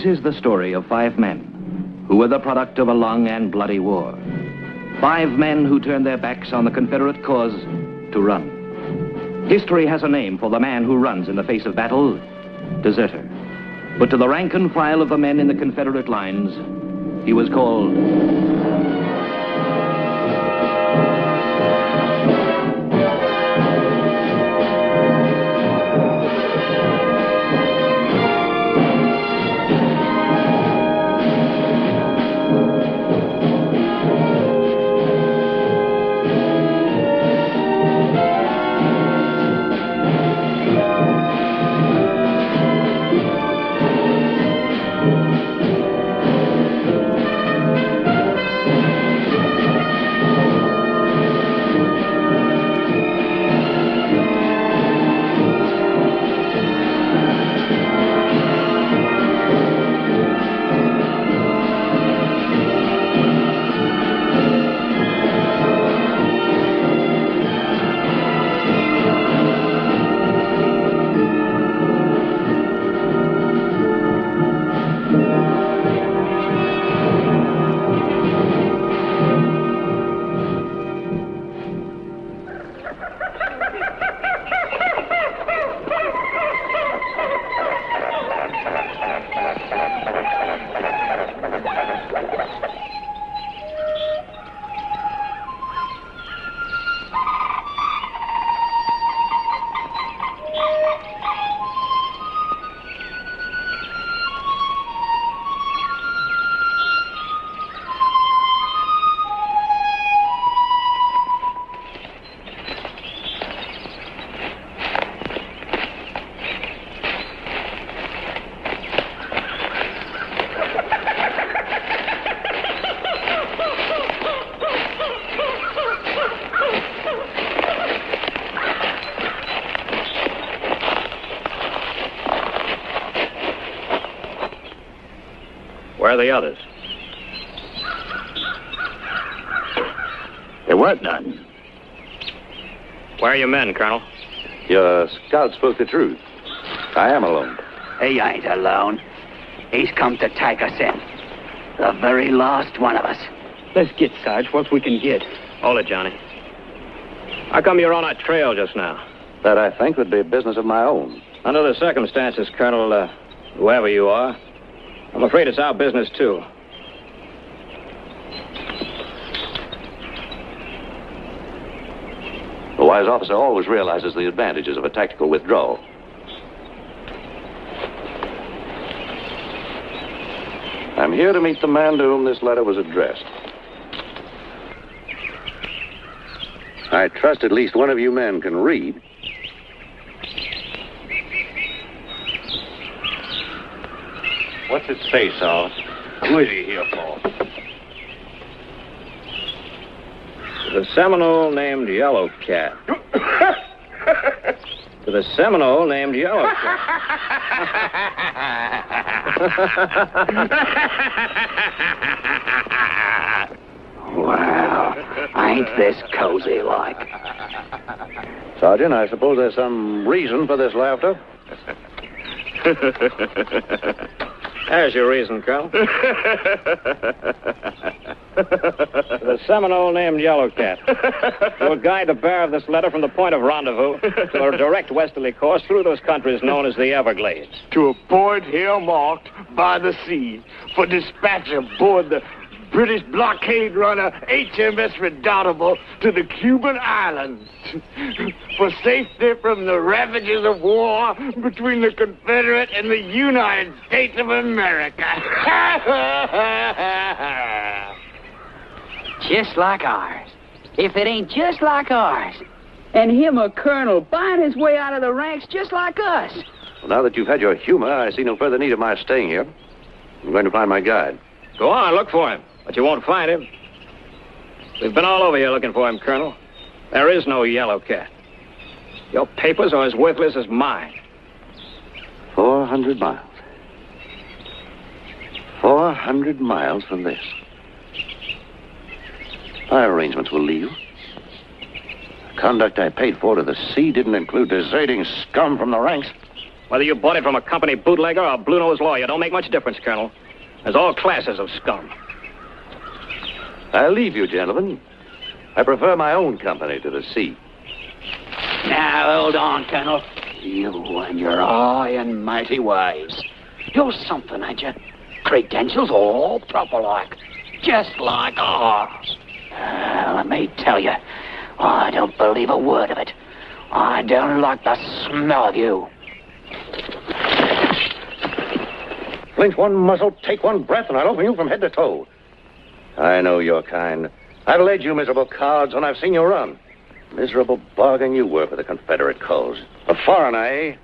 This is the story of 5 men who were the product of a long and bloody war. 5 men who turned their backs on the Confederate cause to run. History has a name for the man who runs in the face of battle: deserter. But to the rank and file of the men in the Confederate lines, he was called Where are the others? There weren't none. Where are your men, Colonel? Your scout spoke the truth. I am alone. He ain't alone. He's come to take us in. The very last one of us. Let's get, Sarge, what we can get. Hold it, Johnny. How come you're on our trail just now? That, I think, would be business of my own. Under the circumstances, Colonel, whoever you are, I'm afraid it's our business, too. A wise officer always realizes the advantages of a tactical withdrawal. I'm here to meet the man to whom this letter was addressed. I trust at least one of you men can read. What's it say, Saul? Who is he here for? The Seminole named Yellow Cat. To the Seminole named Yellow Cat. Wow, ain't this cozy like? Sergeant, I suppose there's some reason for this laughter. There's your reason, Colonel. The Seminole named Yellow Cat will guide the bearer of this letter from the point of rendezvous to a direct westerly course through those countries known as the Everglades. To a point here marked by the sea for dispatch aboard the British blockade runner HMS Redoubtable to the Cuban islands for safety from the ravages of war between the Confederate and the United States of America. Just like ours. If it ain't just like ours. And him a colonel, buying his way out of the ranks just like us. Well, now that you've had your humor, I see no further need of my staying here. I'm going to find my guide. Go on, look for him. But you won't find him. We've been all over here looking for him, Colonel. There is no Yellow Cat. Your papers are as worthless as mine. 400 miles. 400 miles from this. My arrangements will leave. The conduct I paid for to the sea didn't include deserting scum from the ranks. Whether you bought it from a company bootlegger or a blue-nosed lawyer, don't make much difference, Colonel. There's all classes of scum. I'll leave you, gentlemen. I prefer my own company to the sea. Now, hold on, Colonel. You and your high and mighty ways. You're something, ain't you? Credentials all proper like. Just like ours. Let me tell you, I don't believe a word of it. I don't like the smell of you. Flinch one muzzle, take one breath, and I'll open you from head to toe. I know your kind. I've led you miserable cowards when I've seen you run. Miserable bargain you were for the Confederate cause. A foreigner, eh?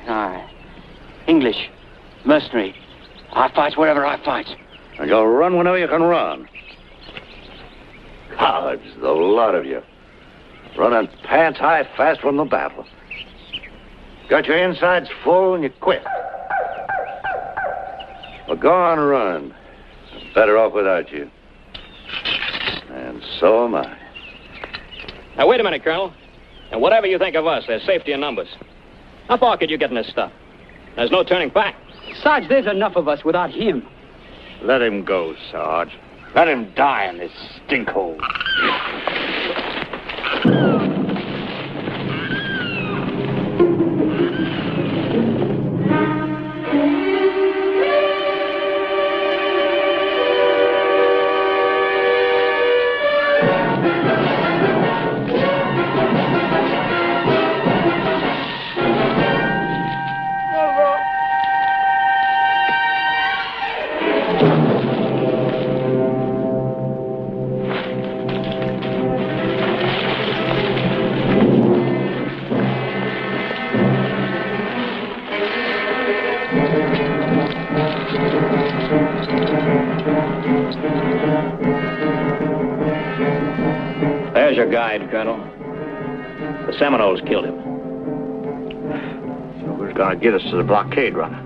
Aye. English. Mercenary. I fight wherever I fight. And you'll run whenever you can run. Cowards, the lot of you. Running pants high fast from the battle. Got your insides full and you quit. Well, go on running. I'm better off without you. And so am I. Now, wait a minute, Colonel. And whatever you think of us, there's safety in numbers. How far could you get in this stuff? There's no turning back. Sarge, there's enough of us without him. Let him go, Sarge. Let him die in this stinkhole. There's your guide, Colonel. The Seminoles killed him. So who's gonna get us to the blockade runner?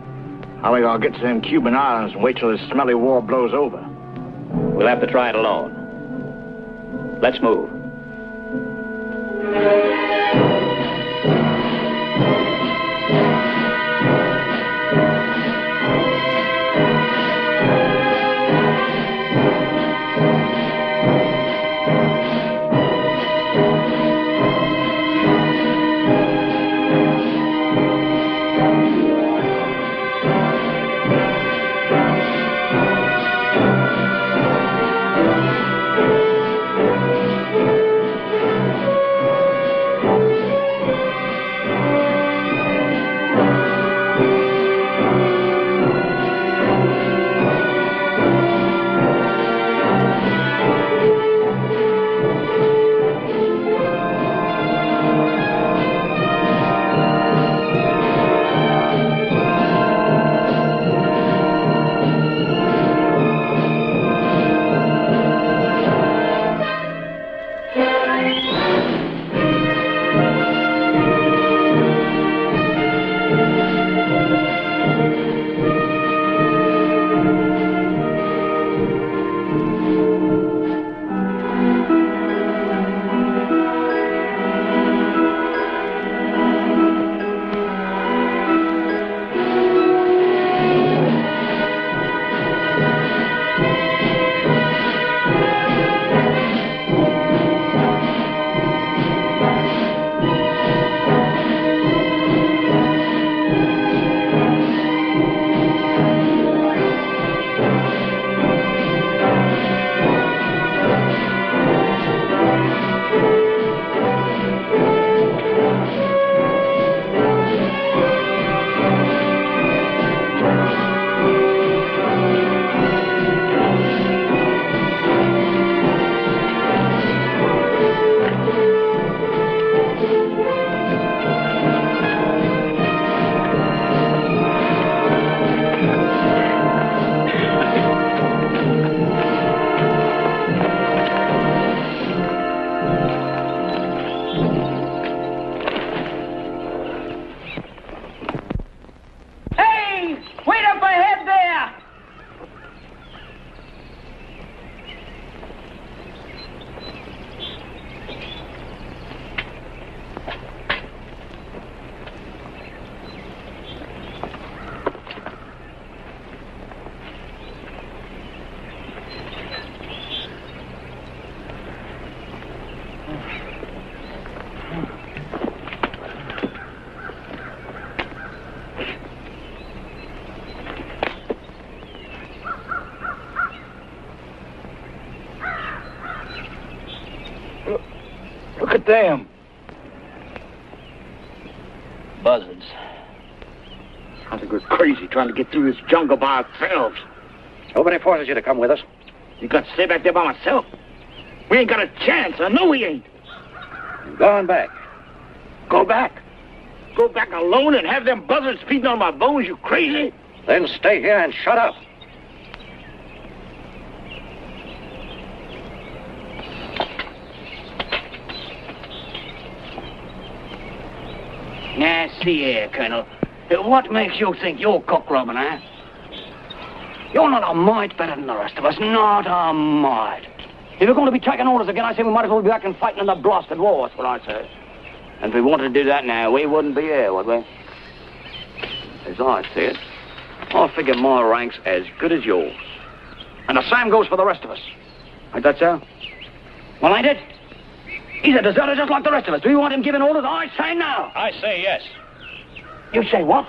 How are we gonna get to them Cuban islands and wait till this smelly war blows over? We'll have to try it alone. Let's move. them? Buzzards. I think we're crazy trying to get through this jungle by ourselves. Nobody forces you to come with us. You got to stay back there by myself. We ain't got a chance. I know we ain't. I'm going back. Go back? Go back alone and have them buzzards feeding on my bones, you crazy? Then stay here and shut up. Now, see here, Colonel. What makes you think you're cock-robbing, eh? You're not a mite better than the rest of us. Not a mite. If you're going to be taking orders again, I say we might as well be back and fighting in the blasted war. That's what I say. And if we wanted to do that now, we wouldn't be here, would we? As I see it, I figure my rank's as good as yours. And the same goes for the rest of us. Ain't that so? Well, ain't it? He's a deserter just like the rest of us. Do you want him giving orders? I say no. I say yes. You say what?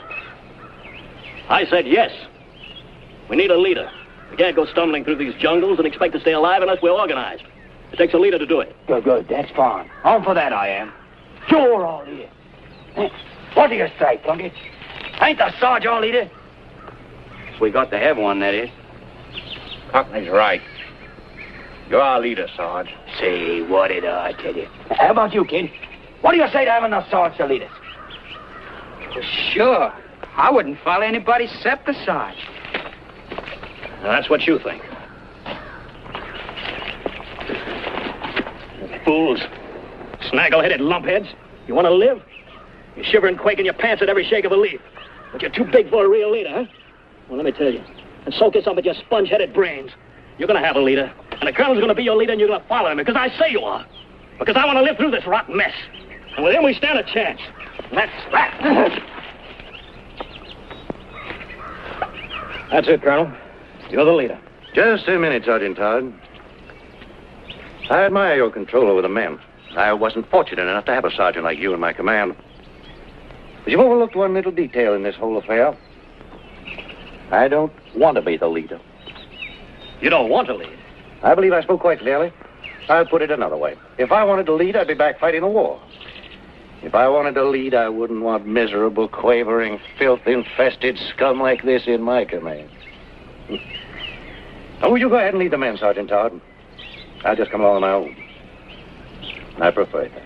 I said yes. We need a leader. We can't go stumbling through these jungles and expect to stay alive unless we're organized. It takes a leader to do it. Good, good. That's fine. On for that, I am. You're our leader. What do you say, Plunkett? Ain't the Sarge our leader? We got to have one, that is. Cockney's right. You're our leader, Sarge. See, what did I tell you? How about you, kid? What do you say to having the Sarge to lead us? Sure. I wouldn't follow anybody except the Sarge. Now, that's what you think. Fools. Snaggle-headed lumpheads. You want to live? You shiver and quake in your pants at every shake of a leaf. But you're too big for a real leader, huh? Well, let me tell you. And soak this up with your sponge-headed brains. You're going to have a leader. And the colonel's going to be your leader, and you're going to follow him. Because I say you are. Because I want to live through this rotten mess. And with him, we stand a chance. And that's that. That's it, Colonel. You're the leader. Just a minute, Sergeant Todd. I admire your control over the men. I wasn't fortunate enough to have a sergeant like you in my command. But you've overlooked one little detail in this whole affair. I don't want to be the leader. You don't want to lead. I believe I spoke quite clearly. I'll put it another way. If I wanted to lead, I'd be back fighting the war. If I wanted to lead, I wouldn't want miserable, quavering, filth-infested scum like this in my command. Oh, you go ahead and lead the men, Sergeant Todd. I'll just come along on my own. I prefer that.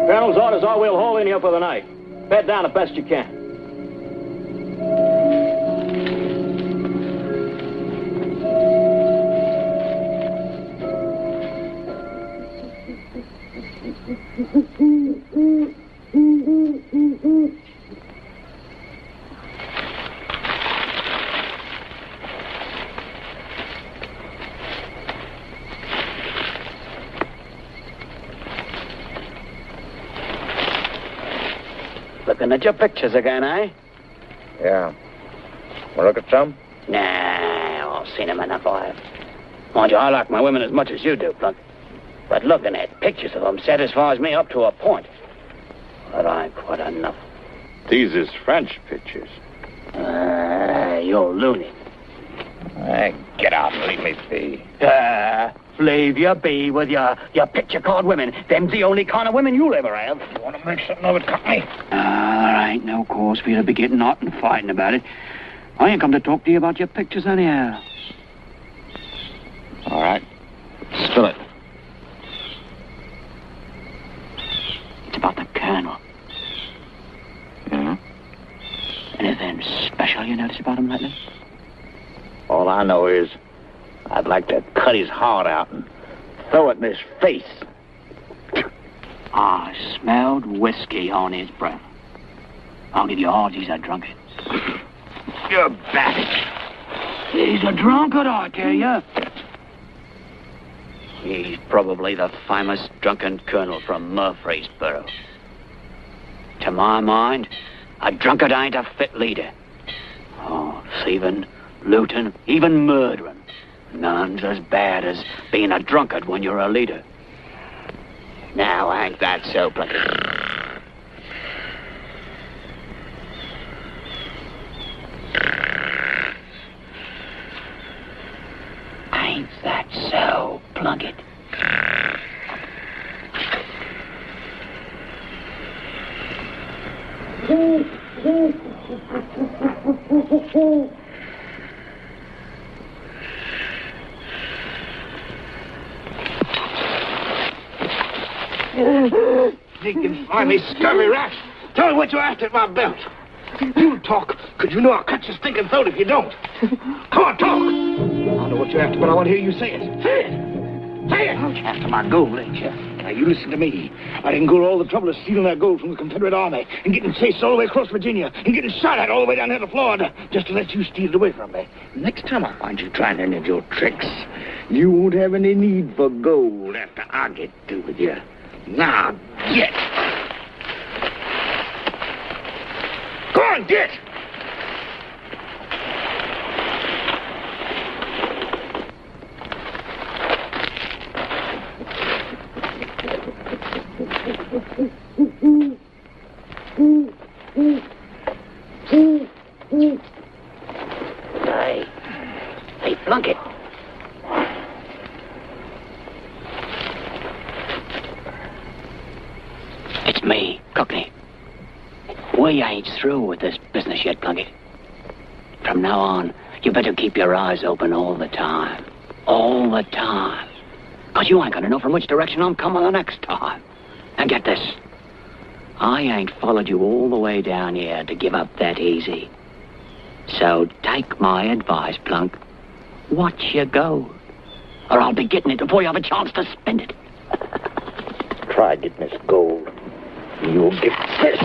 Colonel's orders are we'll hold in here for the night. Bed down the best you can. Looking at your pictures again, eh? Yeah. Want to look at some? Nah, I've seen them enough, I have. Mind you, I like my women as much as you do, Plunkett. But looking at pictures of them satisfies me up to a point. But I ain't quite enough. These is French pictures. You're loony. Get out and leave me be. Leave you be with your picture card women. Them's the only kind of women you'll ever have. You want to make something of it, Cockney? There ain't no cause for you to be getting hot and fighting about it. I ain't come to talk to you about your pictures anyhow. All right. Spill it. It's about the colonel. Yeah? Anything special you notice about him lately? All I know is I'd like to cut his heart out and throw it in his face. I smelled whiskey on his breath. I'll give you odds he's a drunkard. You're back. He's a drunkard, I tell you. He's probably the famous drunken colonel from Murfreesboro. To my mind, a drunkard ain't a fit leader. Oh, thieving, looting, even murdering. None's as bad as being a drunkard when you're a leader. Now, ain't that so, Plunkett? Ain't that so, Plunkett? Sneaking, slimy, scurvy rat. Tell me what you're after at my belt. You talk, because you know I'll cut your stinking throat if you don't. Come on, talk. I don't know what you're after, but I want to hear you say it. Say it. Say it. After my gold, ain't you? Now, you listen to me. I didn't go to all the trouble of stealing that gold from the Confederate Army and getting chased all the way across Virginia and getting shot at all the way down here to Florida just to let you steal it away from me. Next time I find you trying any of your tricks, you won't have any need for gold after I get through with you. Now, get. Go on, get. Hey, Plunkett. It's me, Cockney. We ain't through with this business yet, Plunkett. From now on, you better keep your eyes open all the time. All the time. 'Cause you ain't gonna know from which direction I'm coming the next time. And get this. I ain't followed you all the way down here to give up that easy. So take my advice, Plunk. Watch your gold. Or I'll be getting it before you have a chance to spend it. Try getting this gold. You'll get this.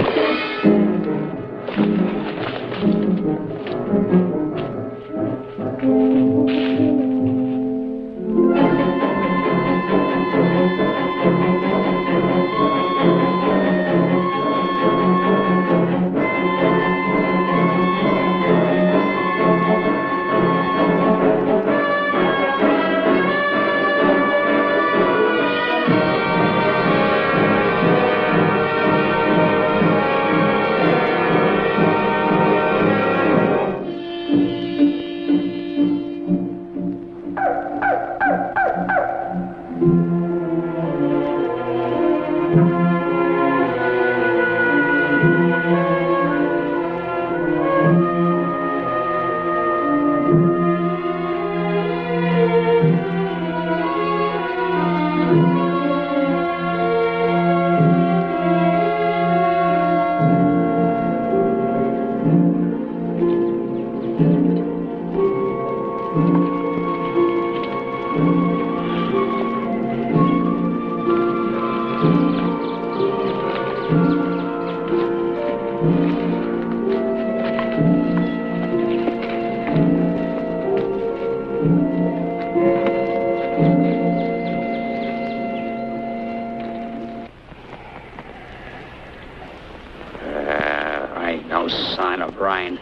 Ain't no sign of rain.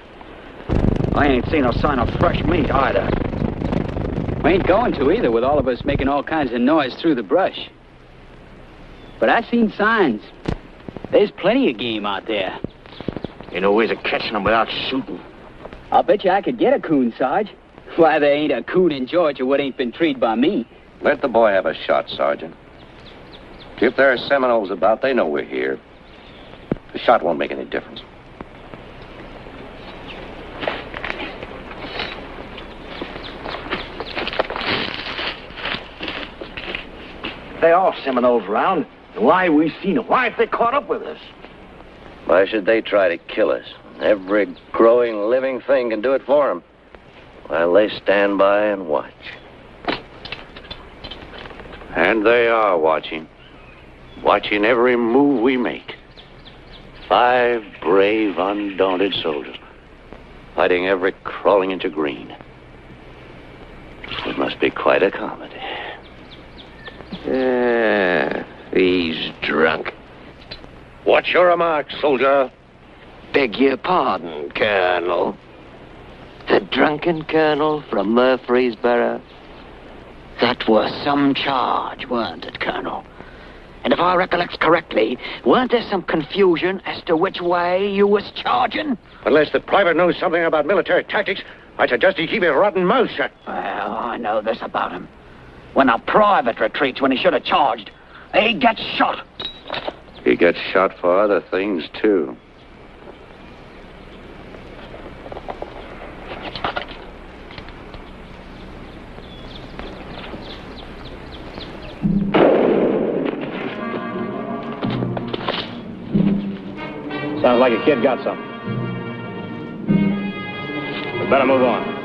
I ain't seen no sign of fresh meat either. We ain't going to either, with all of us making all kinds of noise through the brush. But I've seen signs. There's plenty of game out there. Ain't no ways of catching them without shooting. I'll bet you I could get a coon, Sarge. Why, there ain't a coon in Georgia what ain't been treed by me. Let the boy have a shot, Sergeant. If there are Seminoles about, they know we're here. The shot won't make any difference. There are Seminoles around. Why we seen them? Why have they caught up with us? Why should they try to kill us? Every growing, living thing can do it for them. While they stand by and watch. And they are watching. Watching every move we make. 5 brave, undaunted soldiers. Fighting every crawling inch of green. It must be quite a comedy. He's drunk. What's your remark, soldier? Beg your pardon, Colonel. The drunken colonel from Murfreesboro? That was some charge, weren't it, Colonel? And if I recollect correctly, weren't there some confusion as to which way you was charging? Unless the private knows something about military tactics, I suggest he keep his rotten mouth shut. Well, I know this about him. When a private retreats when he should have charged, he gets shot. He gets shot for other things, too. Sounds like a kid got something. We better move on.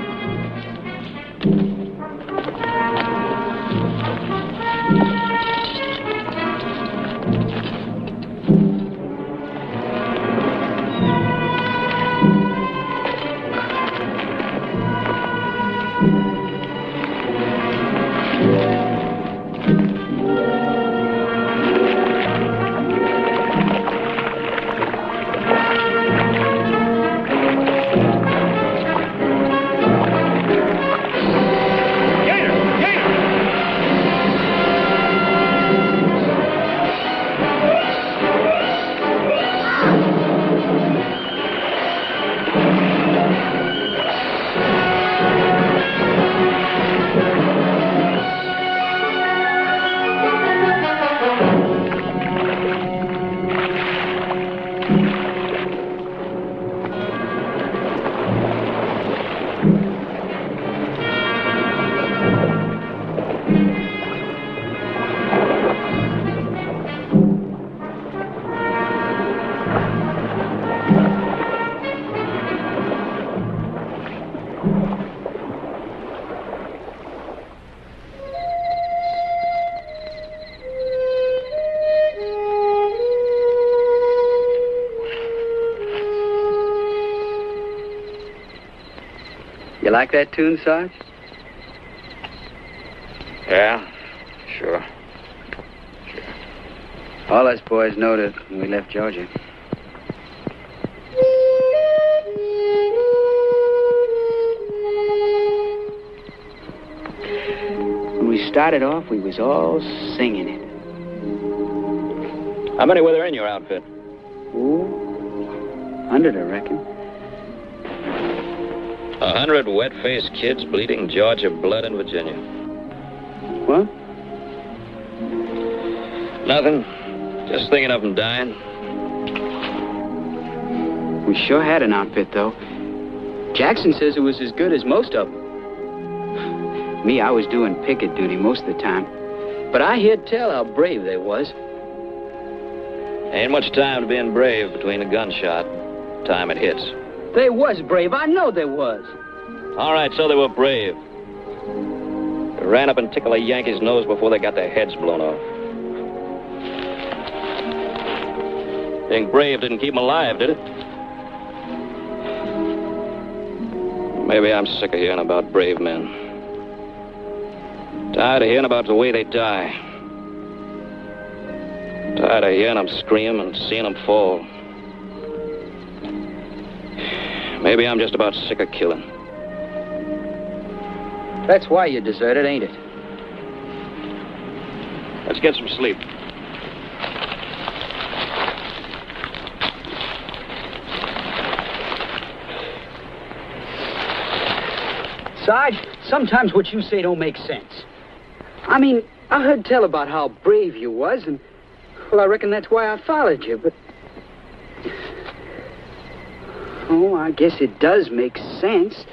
You like that tune, Sarge? Yeah, sure. All us boys knowed it when we left Georgia. When we started off, we was all singing it. How many were there in your outfit? Oh, 100, I reckon. 100 wet-faced kids bleeding Georgia blood in Virginia. What? Nothing. Just thinking of them dying. We sure had an outfit, though. Jackson says it was as good as most of them. Me, I was doing picket duty most of the time. But I hear tell how brave they was. Ain't much time to being brave between a gunshot and time it hits. They was brave. I know they was. All right, so they were brave. They ran up and tickled a Yankee's nose before they got their heads blown off. Being brave didn't keep them alive, did it? Maybe I'm sick of hearing about brave men. Tired of hearing about the way they die. Tired of hearing them scream and seeing them fall. Maybe I'm just about sick of killing. That's why you deserted, ain't it? Let's get some sleep. Sarge, sometimes what you say don't make sense. I mean, I heard tell about how brave you was, and, well, I reckon that's why I followed you, but... Oh, I guess it does make sense.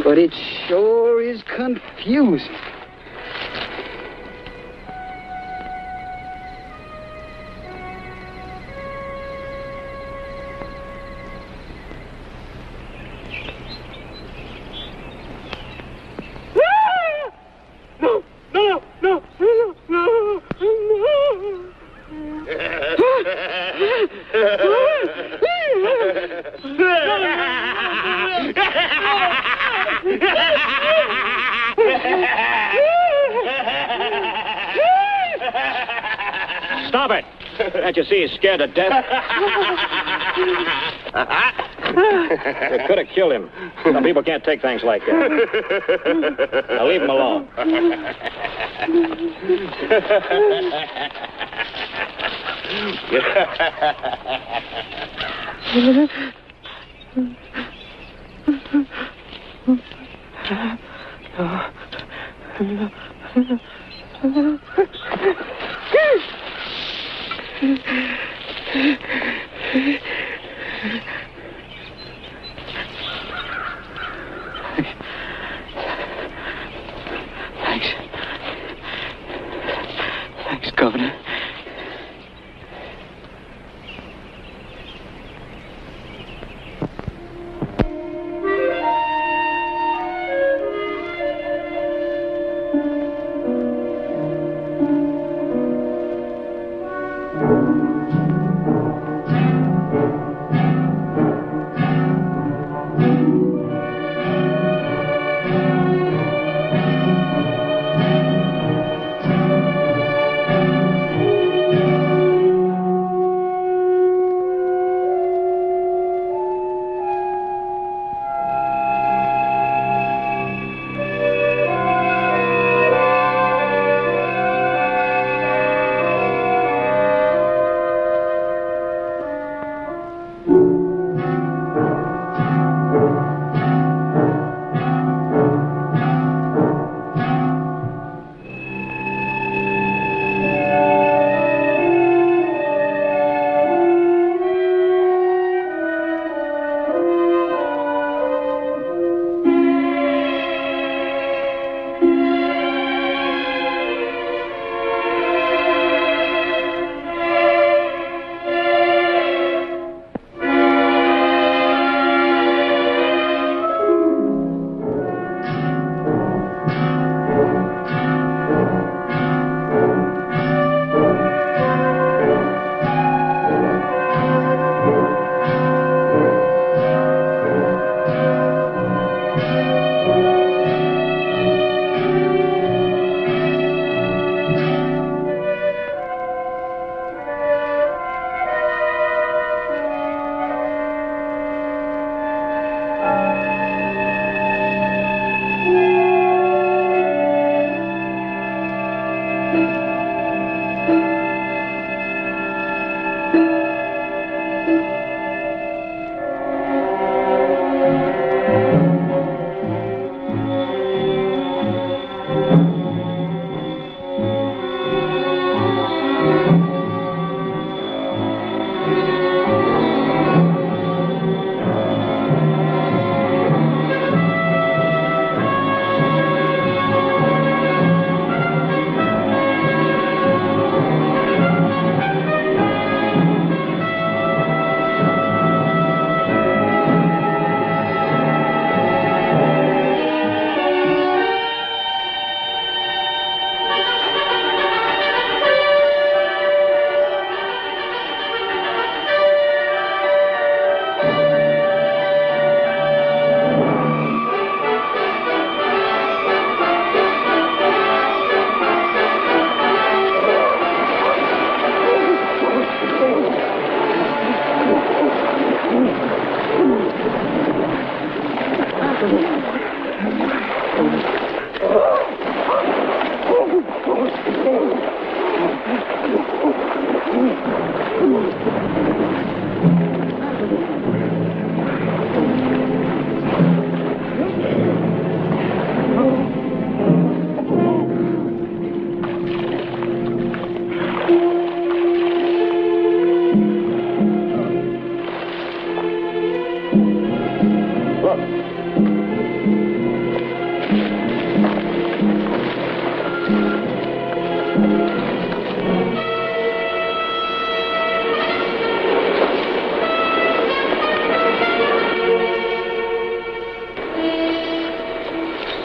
But it sure is confusing. Stop it! Can't you see he's scared to death? You could have killed him. Some people can't take things like that. Now leave him alone. Thanks, Governor.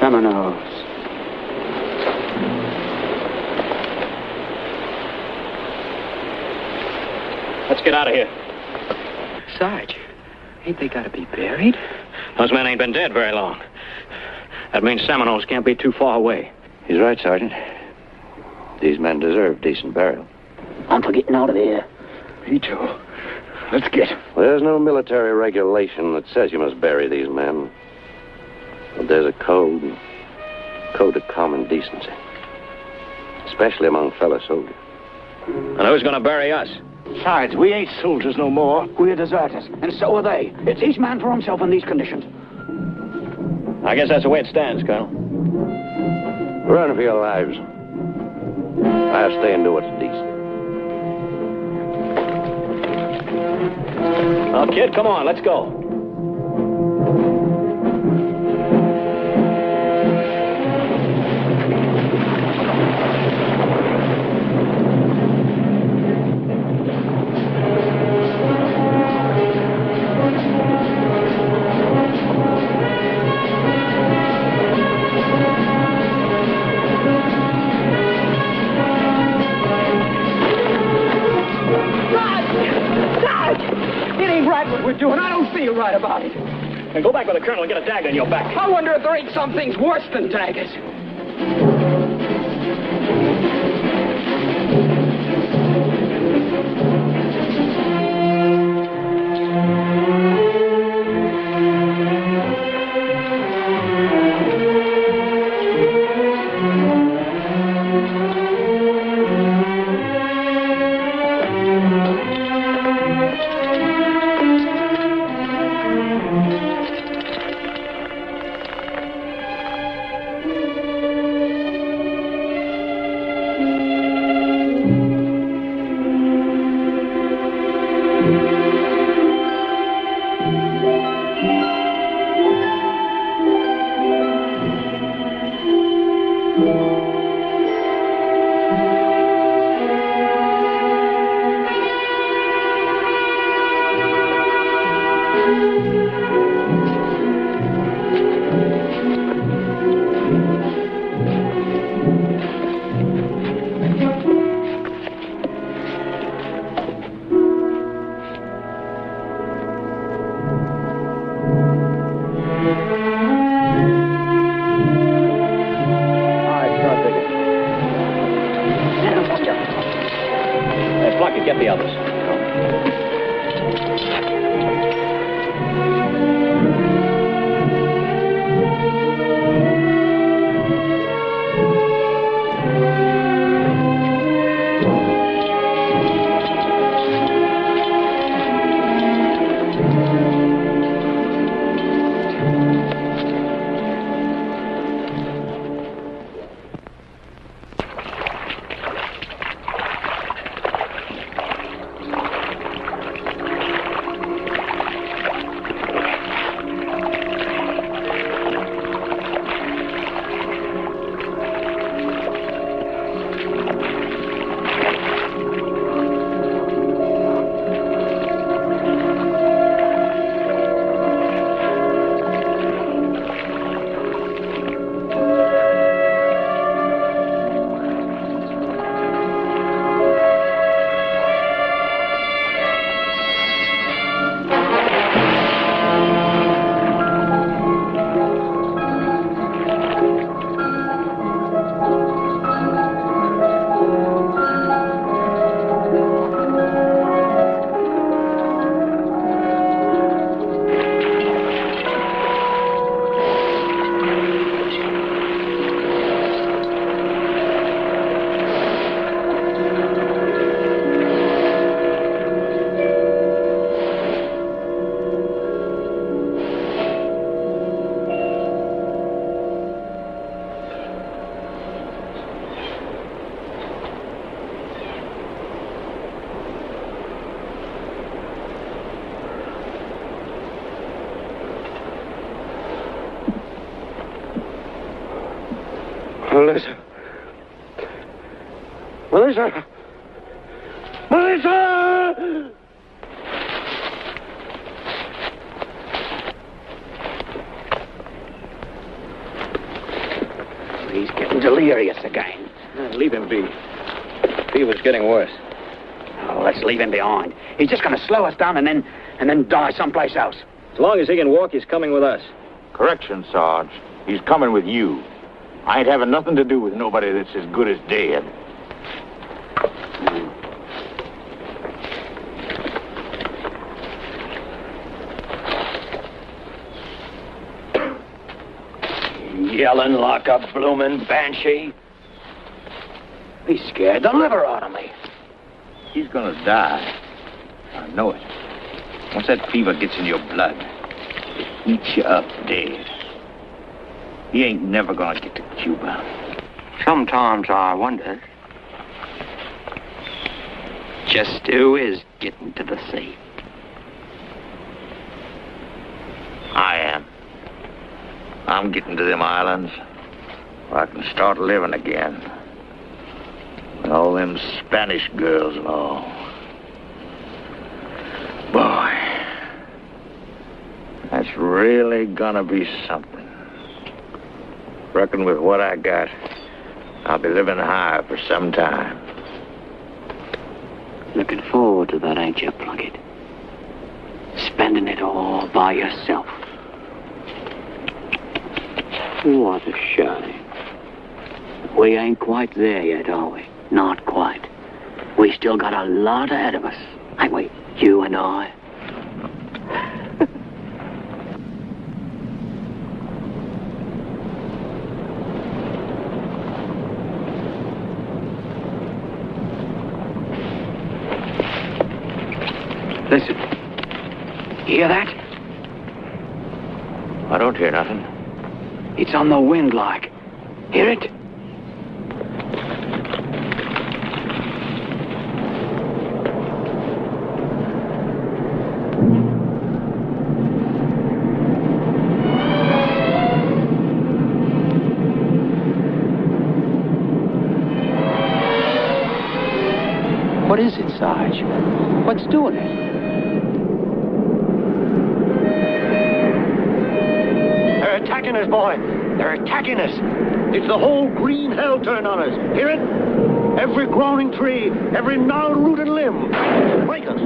Seminoles. Let's get out of here. Sarge, ain't they got to be buried? Those men ain't been dead very long. That means Seminoles can't be too far away. He's right, Sergeant. These men deserve decent burial. I'm for getting out of here. Me too. Let's get. There's no military regulation that says you must bury these men. But there's a code of common decency. Especially among fellow soldiers. And who's going to bury us? Besides, we ain't soldiers no more. We're deserters, and so are they. It's each man for himself in these conditions. I guess that's the way it stands, Colonel. Run for your lives. I'll stay and do what's decent. Well, kid, come on, let's go. What we're doing, I don't feel right about it. And go back with the colonel and get a dagger in your back. I wonder if there ain't some things worse than daggers. Plunkett, get the others. Melissa. Melissa! Melissa! He's getting delirious again. Leave him be. Fever's getting worse. Oh, let's leave him behind. He's just going to slow us down and then die someplace else. As long as he can walk, he's coming with us. Correction, Sarge. He's coming with you. I ain't having nothing to do with nobody that's as good as dead. Yelling like a bloomin' banshee. He scared the liver out of me. He's gonna die. I know it. Once that fever gets in your blood, it eats you up dead. He ain't never gonna get to Cuba. Sometimes I wonder just who is getting to the sea. I am. I'm getting to them islands where I can start living again. With all them Spanish girls and all. Boy, that's really gonna be something. Reckon with what I got, I'll be living high for some time. Looking forward to that, ain't you, Plunkett? Spending it all by yourself. What a shame. We ain't quite there yet, are we? Not quite. We still got a lot ahead of us, ain't we? You and I. Listen. You hear that? I don't hear nothing. It's on the wind like. Hear it? What is it, Sarge? What's doing it? They're attacking us, boy. They're attacking us. It's the whole green hell turned on us. Hear it? Every growing tree, every gnarled root and limb. Break us.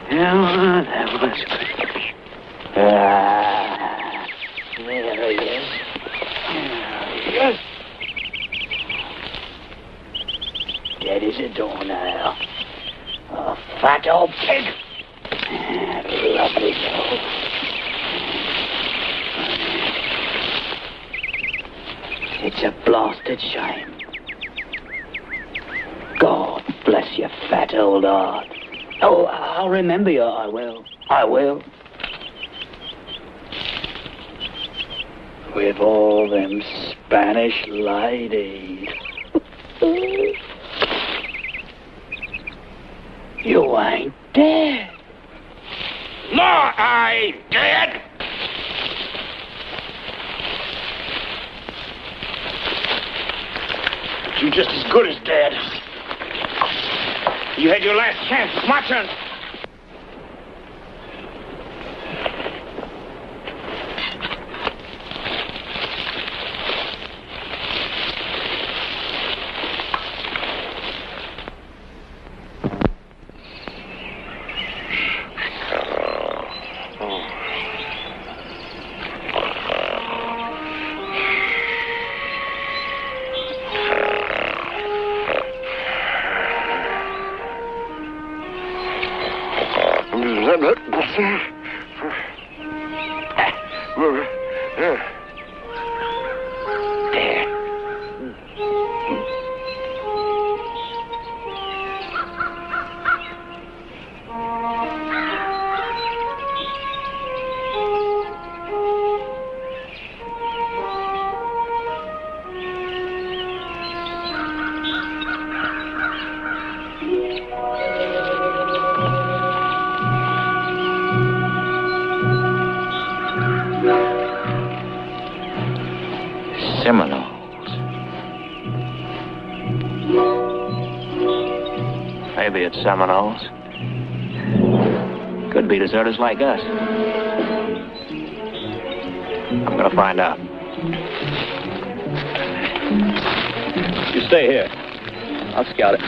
Yeah, that was good. There he is. Yes. Dead as a doornail. A fat old pig. Lovely soul. It's a blasted shame. you fat old heart. Oh, I'll remember you, I will. I will. With all them Spanish ladies. You ain't dead. No, I ain't dead. But you just as good as dead. You had your last chance. It's my turn. Seminoles. Maybe it's Seminoles. Could be deserters like us. I'm gonna find out. You stay here. I'll scout it.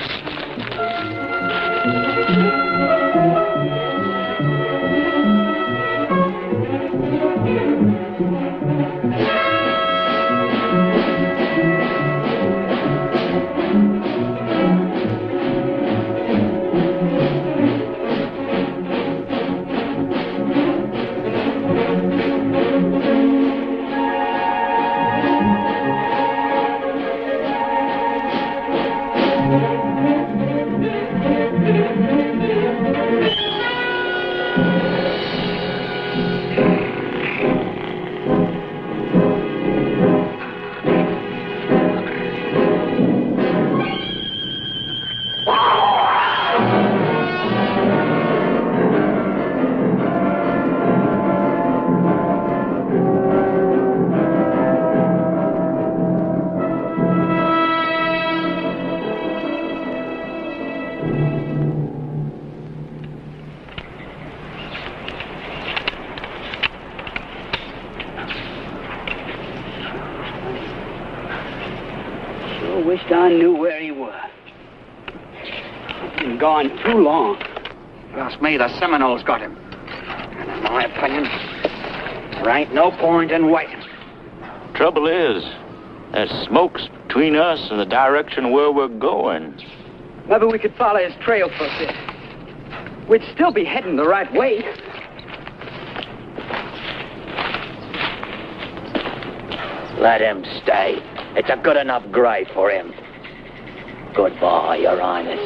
Wished I knew where he was. He's been gone too long. Trust me, the Seminoles got him. And in my opinion, there ain't no point in waiting. Trouble is, there's smokes between us and the direction where we're going. Maybe we could follow his trail for a bit. We'd still be heading the right way. Let him stay. It's a good enough grave for him. Goodbye, Your Highness.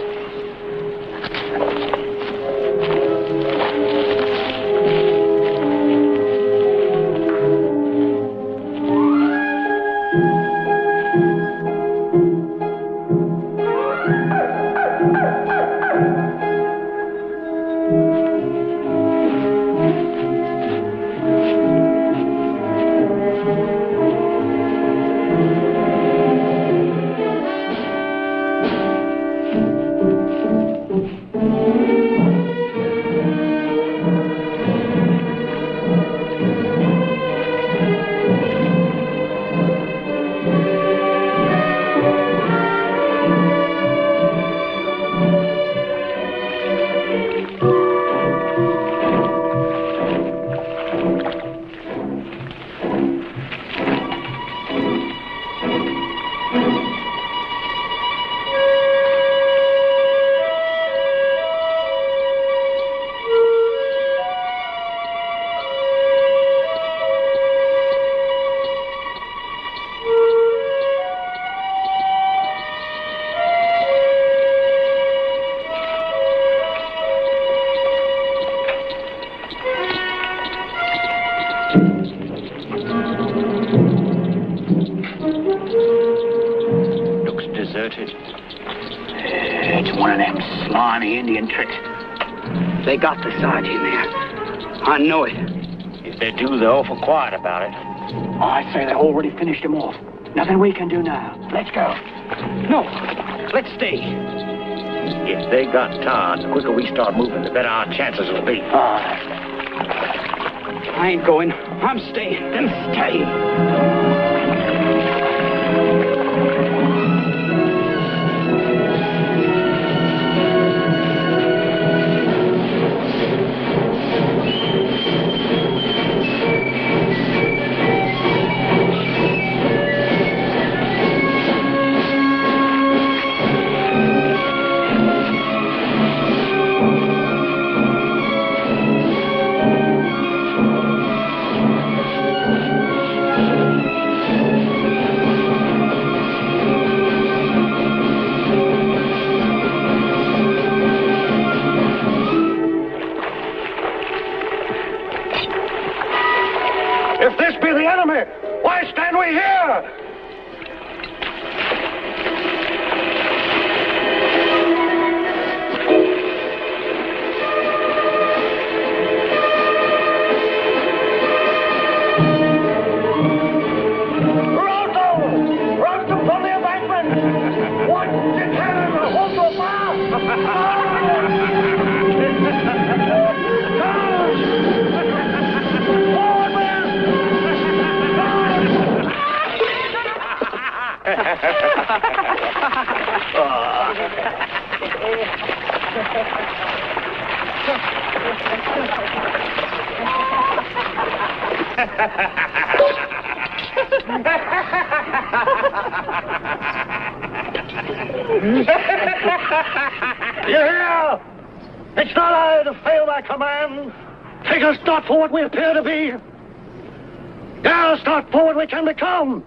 One of them slimy Indian tricks. They got the Sarge in there. I know it. If they do, they're awful quiet about it. I say they already finished him off. Nothing we can do now. Let's go. No, let's stay. If they got Todd, the quicker we start moving, the better our chances will be. I ain't going. I'm staying. Then stay. If this be the enemy, why stand we here? Rout them from the embankment! Watch the cannon and hold your fire! Forward, men! You hear? It's not I to fail my command. Take a start for what we appear to be. Now start for what we can become.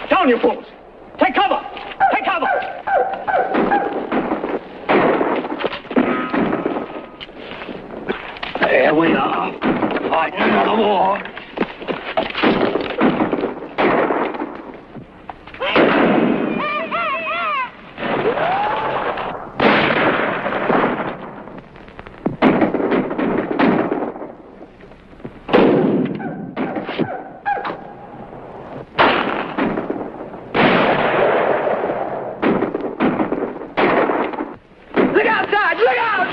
Down, you fools! Take cover! Take cover! There we are, fighting another war. Look out, Sarge! Look out!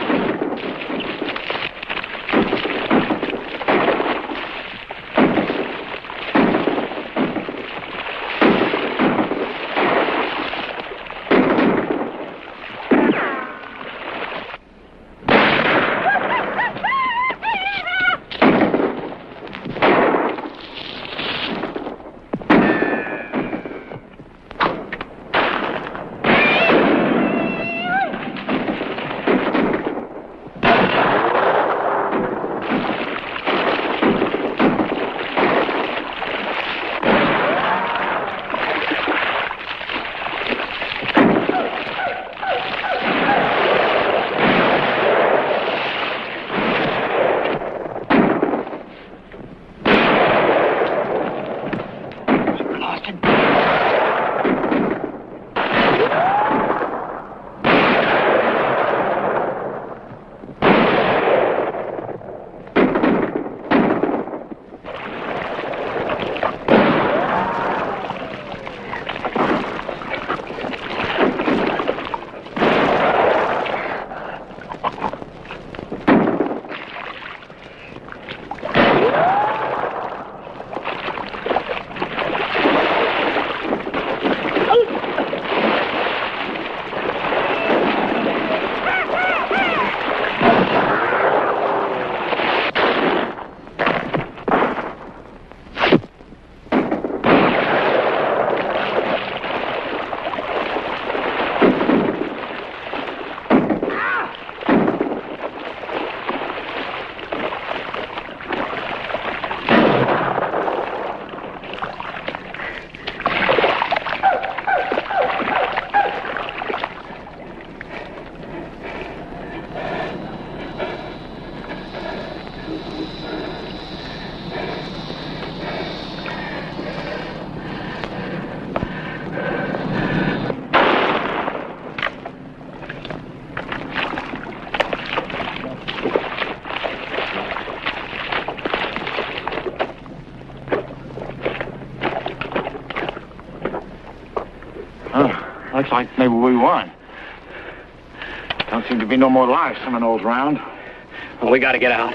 Looks like maybe we won. Don't seem to be no more live Seminoles around. Well, we gotta get out.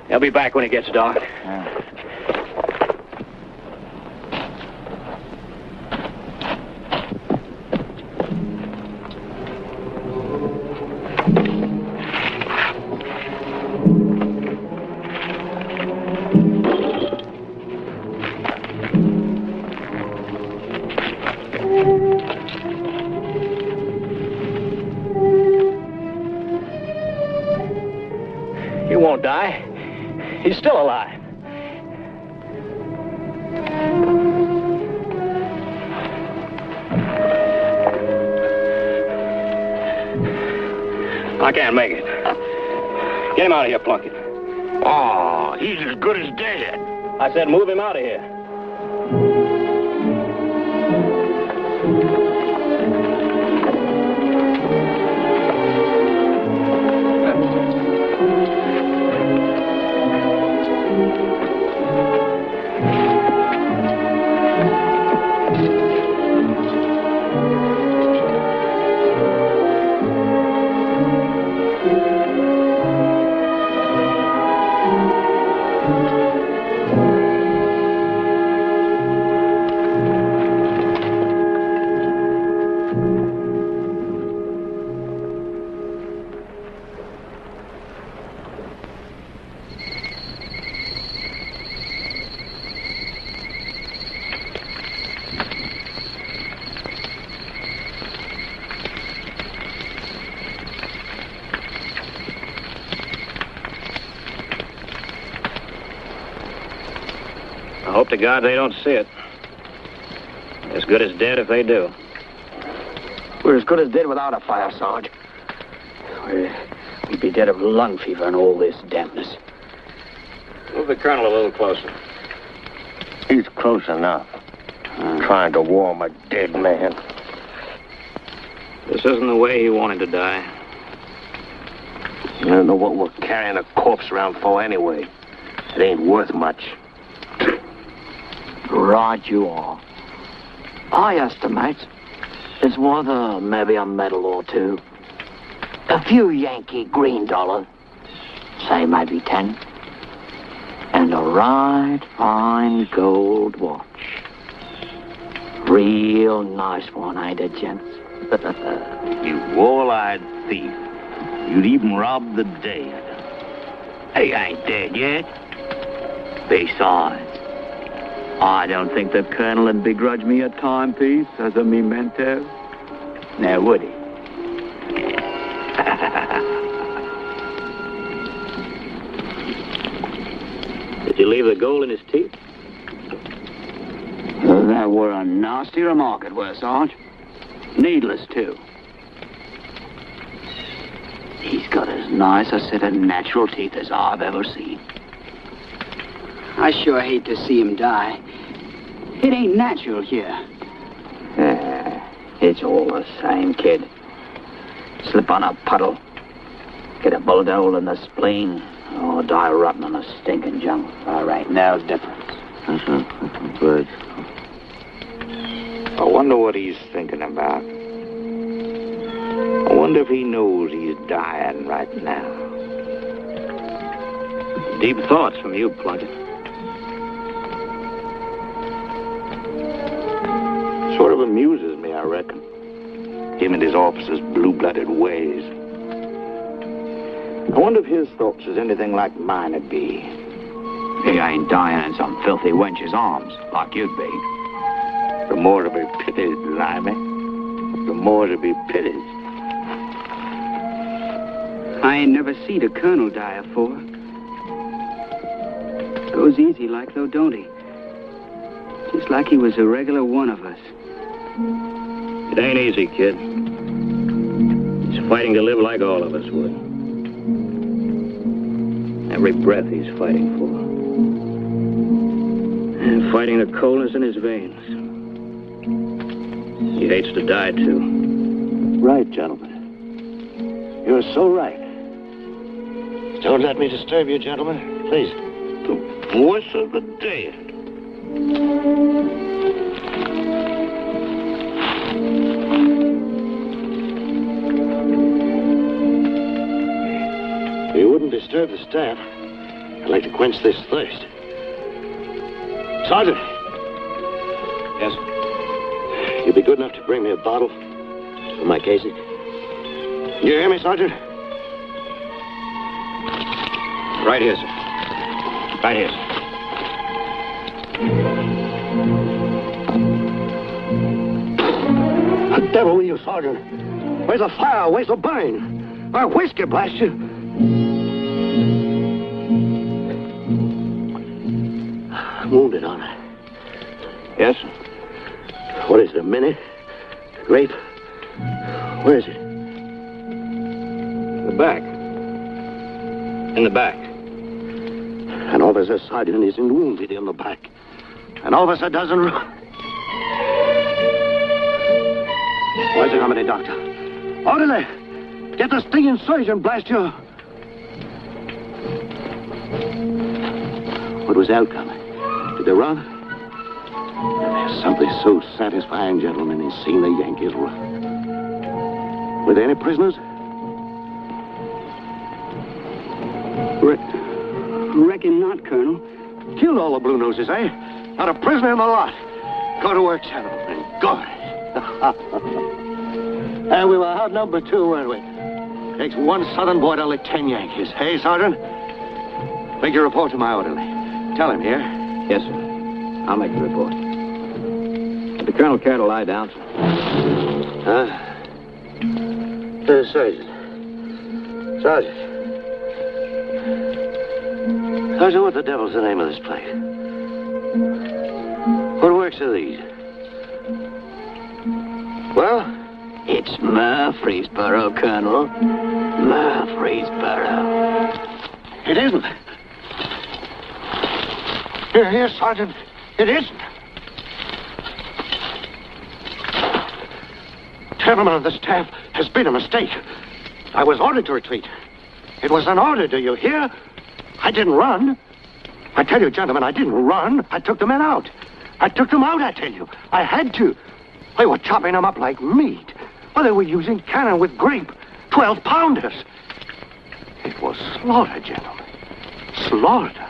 They'll be back when it gets dark. Yeah. He won't die. He's still alive. I can't make it. Get him out of here, Plunkett. Oh, he's as good as dead. I said move him out of here. I hope to God they don't see it. As good as dead if they do. We're as good as dead without a fire, Sarge. We'd be dead of lung fever and all this dampness. Move the colonel a little closer. He's close enough. Trying to warm a dead man. This isn't the way he wanted to die. I don't know what we're carrying a corpse around for anyway. It ain't worth much. Right you are. I estimate it's worth maybe a medal or two. A few Yankee green dollars. Say maybe 10. And a right fine gold watch. Real nice one, ain't it, gents? You wall-eyed thief. You'd even rob the dead. He ain't dead yet. Besides, I don't think the colonel would begrudge me a timepiece as a memento. Now, would he? Did you leave the gold in his teeth? That were a nasty remark, it were, Sarge. Needless, too. He's got as nice a set of natural teeth as I've ever seen. I sure hate to see him die. It ain't natural here. It's all the same, kid. Slip on a puddle. Get a bullet hole in the spleen. Or die rotten in a stinking jungle. All right, now the difference. Good. I wonder what he's thinking about. I wonder if he knows he's dying right now. Deep thoughts from you, Plunkett. Sort of amuses me, I reckon. Him and his officers' blue-blooded ways. I wonder if his thoughts is anything like mine would be. He ain't dying in some filthy wench's arms, like you'd be. The more to be pitied, Limey. The more to be pitied. I ain't never seen a colonel die afore. Goes easy like though, don't he? Just like he was a regular one of us. It ain't easy, kid. He's fighting to live like all of us would. Every breath he's fighting for. And fighting the coldness in his veins. He hates to die, too. Right, gentlemen. You're so right. Don't let me disturb you, gentlemen. Please. The voice of the dead. disturb the staff. I'd like to quench this thirst. Sergeant! Yes? You'd be good enough to bring me a bottle for my Casey. You hear me, Sergeant? Right here, sir. Right here, sir. The devil with you, Sergeant. Where's the fire? Where's the burn? Our whiskey, blast you. I'm wounded, aren't I? Yes, sir. What is it, a minute? Grape? Where is it? The back. In the back. An officer sergeant isn't wounded in the back. An officer doesn't run. Where's the company doctor? Orderly! Get the stinging surgeon, blast you! What was the outcome? Did they run? There's something so satisfying, gentlemen, in seeing the Yankees run. Were there any prisoners? Reckon not, Colonel. Killed all the blue noses, eh? Not a prisoner in the lot. Go to work, gentlemen. Go. And we were outnumbered, too, weren't we? Takes one southern boy to lick 10 Yankees. Hey, Sergeant? Make your report to my orderly. Tell him here. Yes, sir. I'll make the report. Get the colonel care to lie down, sir. Sergeant. Sergeant. Sergeant, what the devil's the name of this place? What works are these? Well? It's Murfreesboro, Colonel. Murfreesboro. It isn't. Here, Sergeant. It isn't. Gentlemen of the staff, has been a mistake. I was ordered to retreat. It was an order, do you hear? I didn't run. I tell you, gentlemen, I didn't run. I took the men out. I took them out, I tell you. I had to. They were chopping them up like meat. Well, they were using cannon with grape. 12-pounders. It was slaughter, gentlemen. Slaughter.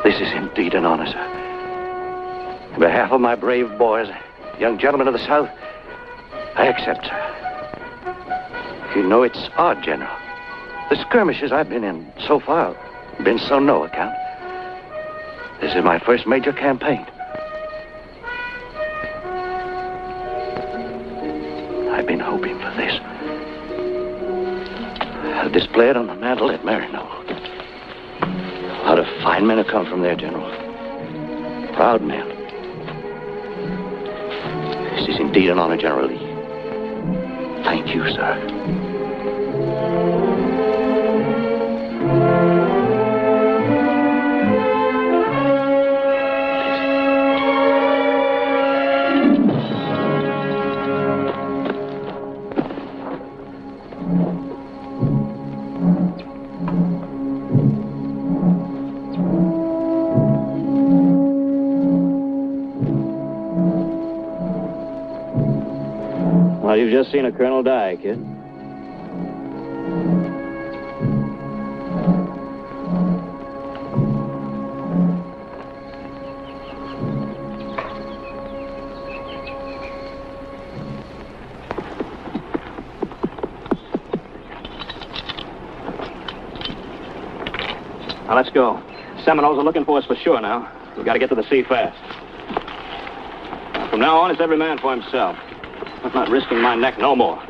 This is indeed an honor, sir. On behalf of my brave boys, young gentlemen of the South, I accept, sir. You know, it's odd, General. The skirmishes I've been in so far have been so no account. This is my first major campaign. I've been hoping for this. I'll display it on the mantle at Marino. A lot of fine men have come from there, General. Proud men. This is indeed an honor, General Lee. Thank you, sir. Well, you've just seen a colonel die, kid. Now, let's go. Seminoles are looking for us for sure now. We've got to get to the sea fast. From now on, it's every man for himself. I'm not risking my neck no more.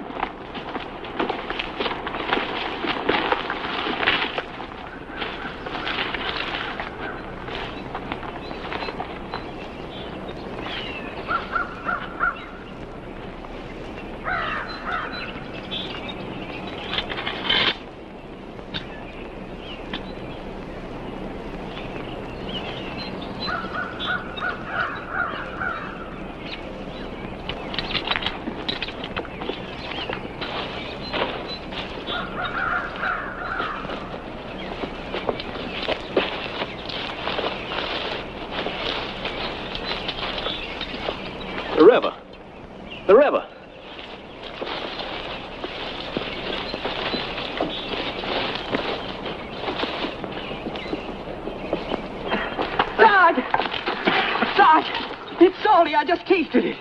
salty. I just tasted it.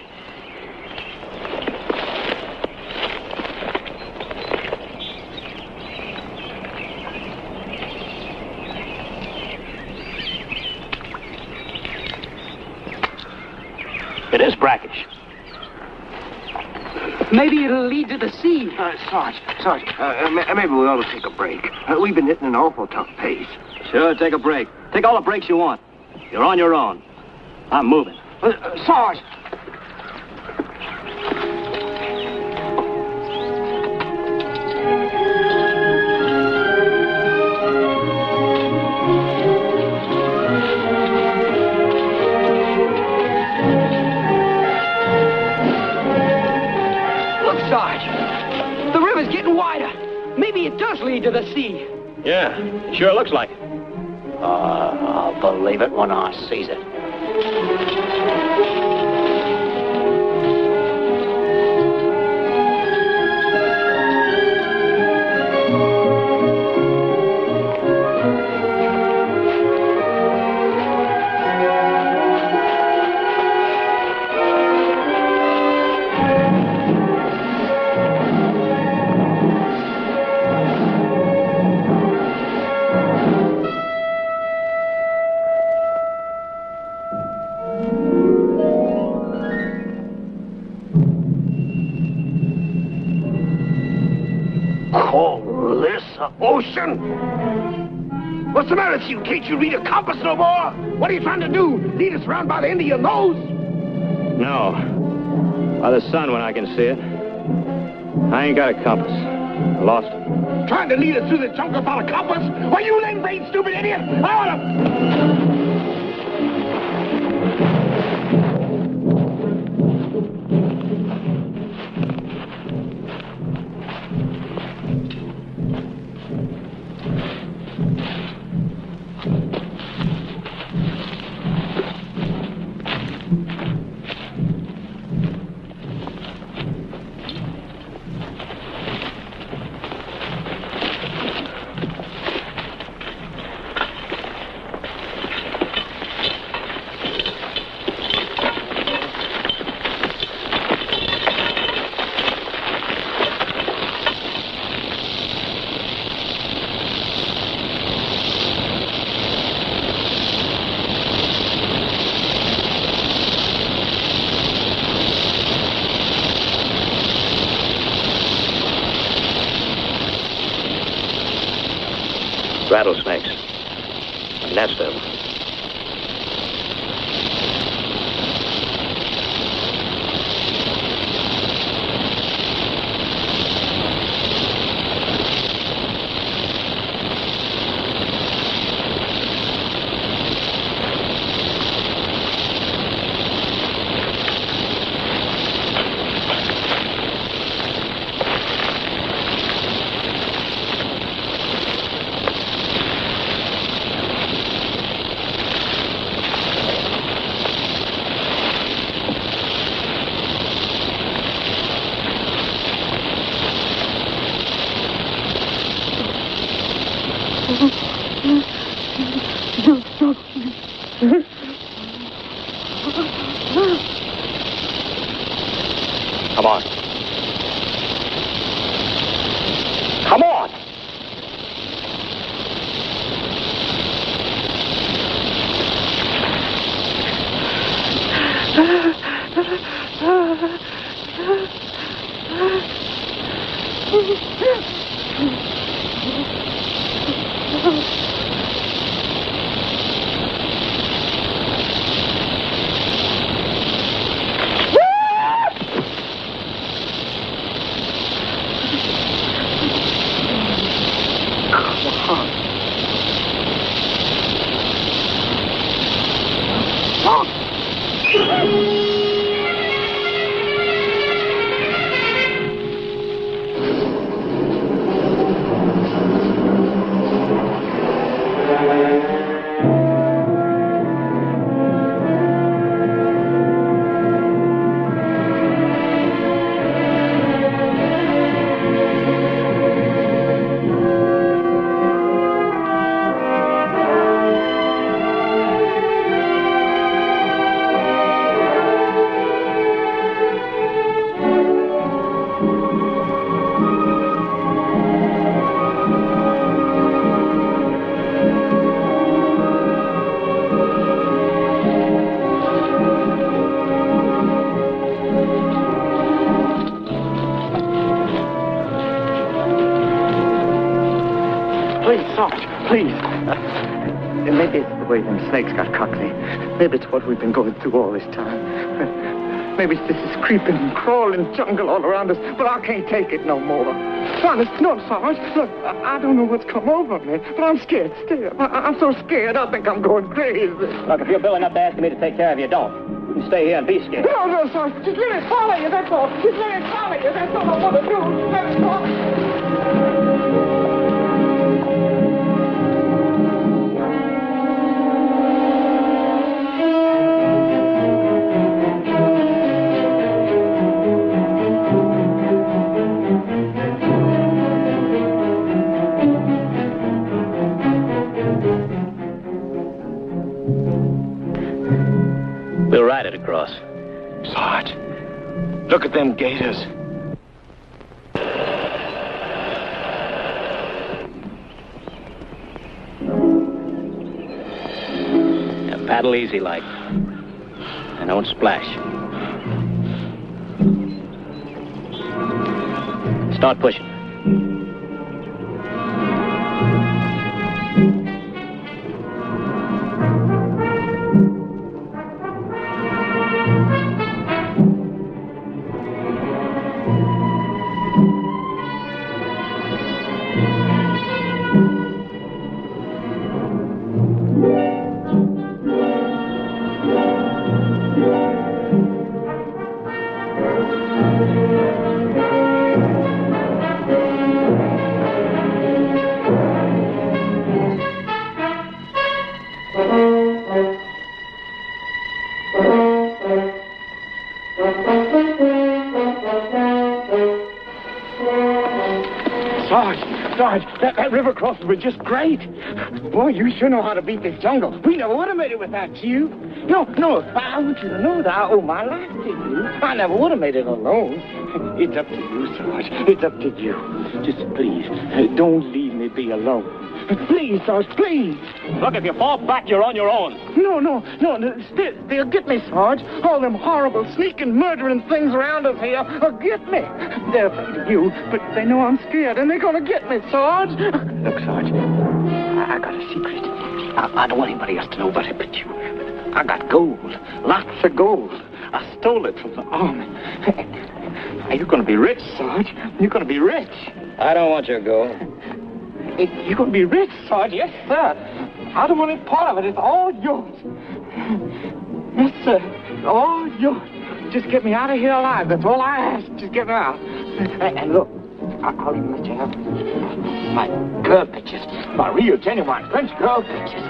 It is brackish. Maybe it'll lead to the sea. Sarge, maybe we ought to take a break. We've been hitting an awful tough pace. Sure, take a break. Take all the breaks you want. You're on your own. I'm moving. Sarge! The river's getting wider. Maybe it does lead to the sea. Yeah, it sure looks like it. I'll believe it when I sees it. Ocean? What's the matter with you? Can't you read a compass no more? What are you trying to do? Lead us around by the end of your nose? No. By the sun when I can see it. I ain't got a compass. I lost it. Trying to lead us through the jungle without a compass? Why, you lame-brained stupid idiot! I ought to... Rattlesnakes. A nest of them. Come on. Come on! Please, Sarge, please. Maybe it's the way them snakes got Cockney. Maybe it's what we've been going through all this time. Maybe it's this creeping, crawling jungle all around us, but I can't take it no more. Honest, no, Sarge. Look, I don't know what's come over me, but I'm scared still. I'm so scared, I think I'm going crazy. Look, if you're billing up to asking me to take care of you, don't. You can stay here and be scared. No, Sarge. Just let me follow you, that's all. Just let me follow you. That's all I want to do. Let me follow you. We'll ride it across. Sarge, look at them gators. Now paddle easy like. And don't splash. Start pushing. That river crossing was just great. Boy, you sure know how to beat this jungle. We never would have made it without you. No, I want you to know that I owe my life to you. I never would have made it alone. It's up to you, Sarge. It's up to you. Just please, don't leave me be alone. Please, Sarge, please. Look, if you fall back, you're on your own. No. They'll get me, Sarge. All them horrible, sneaking, murdering things around us here will get me. They're afraid of you, but they know I'm scared, and they're going to get me, Sarge. Look, Sarge, I got a secret. I don't want anybody else to know about it but you. I got gold, lots of gold. I stole it from the army. You're going to be rich, Sarge. You're going to be rich. I don't want your gold. You're going to be rich, Sarge. Yes, sir. I don't want any part of it. It's all yours. Yes, sir. It's all yours. Just get me out of here alive. That's all I ask. Just get me out. And look, I'll even let you have my girl pictures. My real, genuine French girl pictures.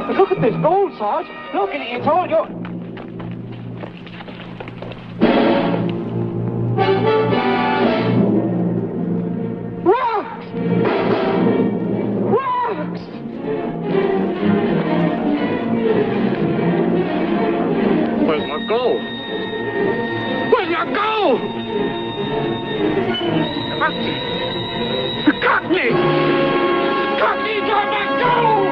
But look at this gold, Sarge. Look, it's all yours. Rocks! Rocks! Where's my gold? Where's my gold? The Cockney! Cockney got my gold!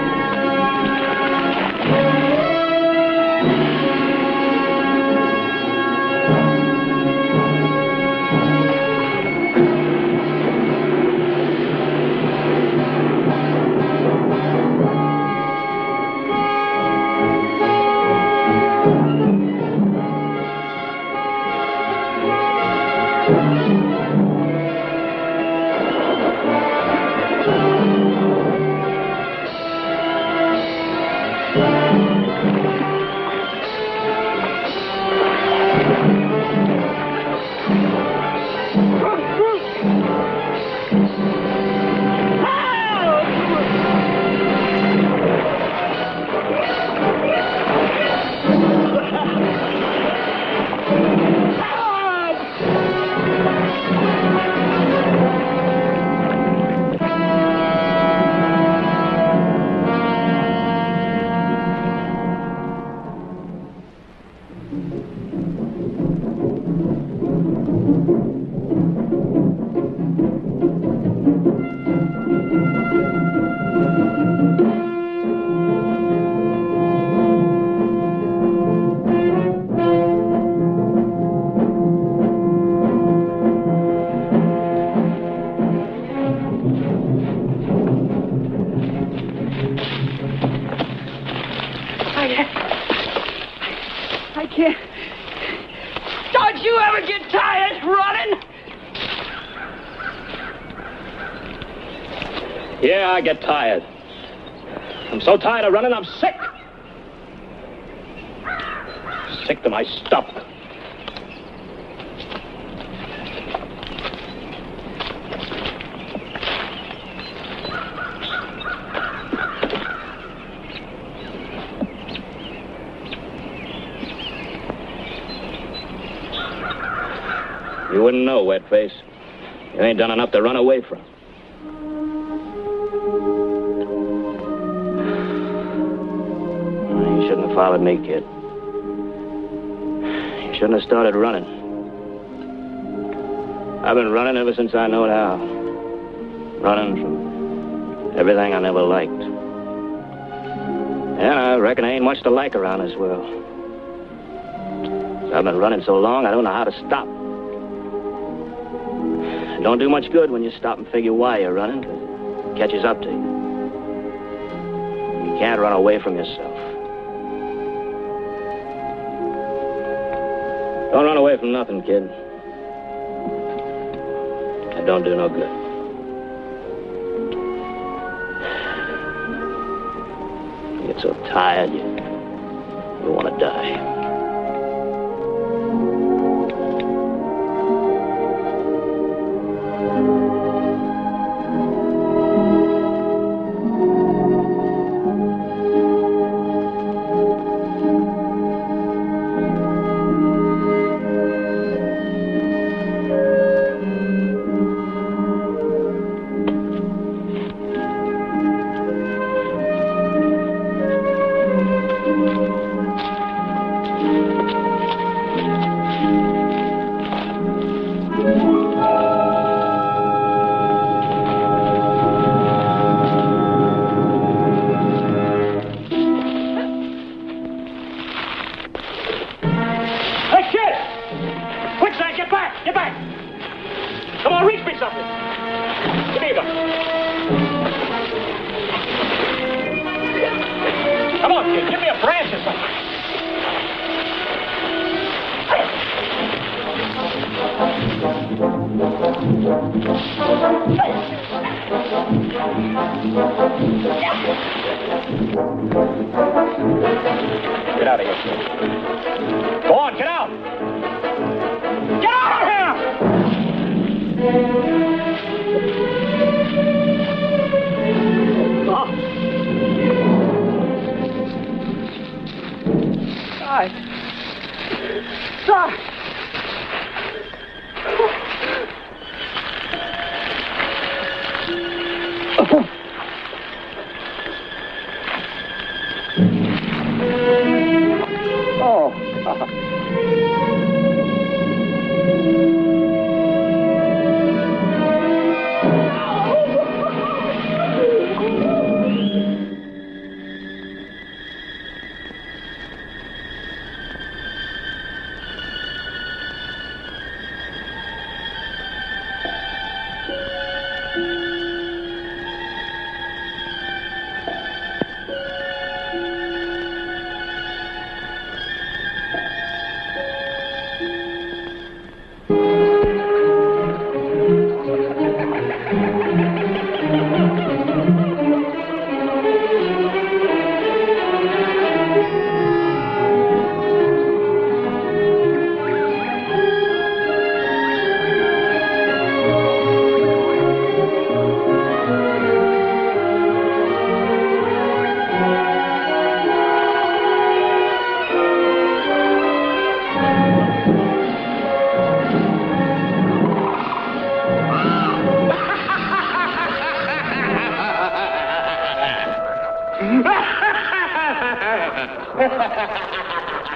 Yeah, I get tired. I'm so tired of running, I'm sick. Sick to my stomach. You wouldn't know, Wetface. You ain't done enough to run away from. You shouldn't have followed me, kid. You shouldn't have started running. I've been running ever since I know how. Running from everything I never liked. And I reckon there ain't much to like around this world. I've been running so long, I don't know how to stop. It don't do much good when you stop and figure why you're running, 'cause it catches up to you. You can't run away from yourself. Don't run away from nothing, kid. It don't do no good. You get so tired, you want to die. Get out of here, kid. Go on, get out! Get out of here! Oh. Die. Die. Oh, God.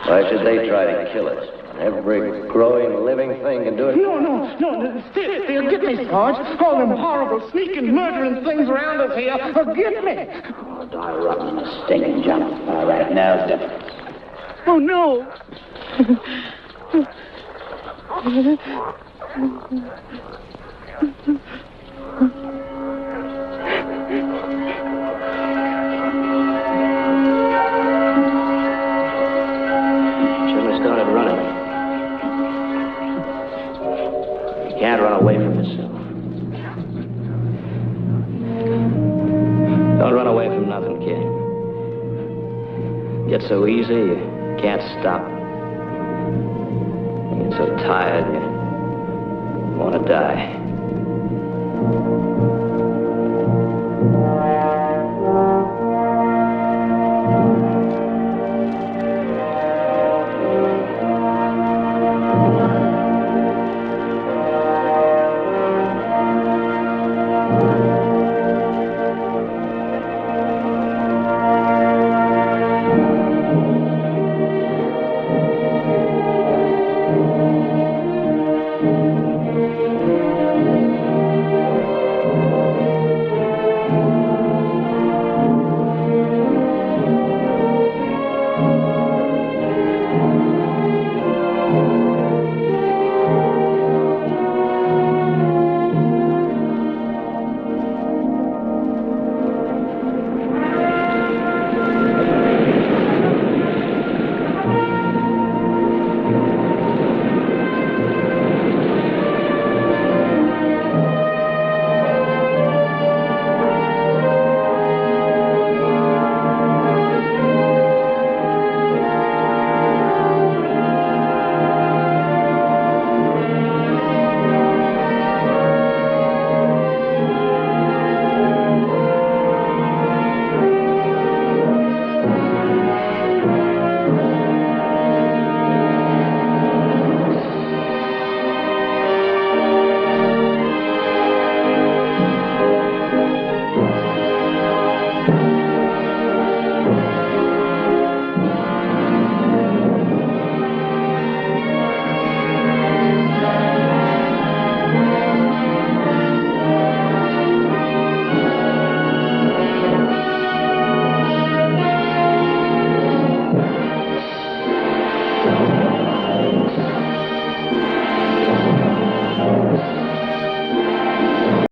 Why should they try to kill us? Every growing, living thing can do it. No. They'll get me, Sarge. All them horrible, sneaking, murdering things around us here. Get me. Oh, die rotten in a stinking jump. All right, now, different. Oh, no. Can't run away from yourself. nothing, kid. Get so easy, you can't stop. You get so tired, you want to die.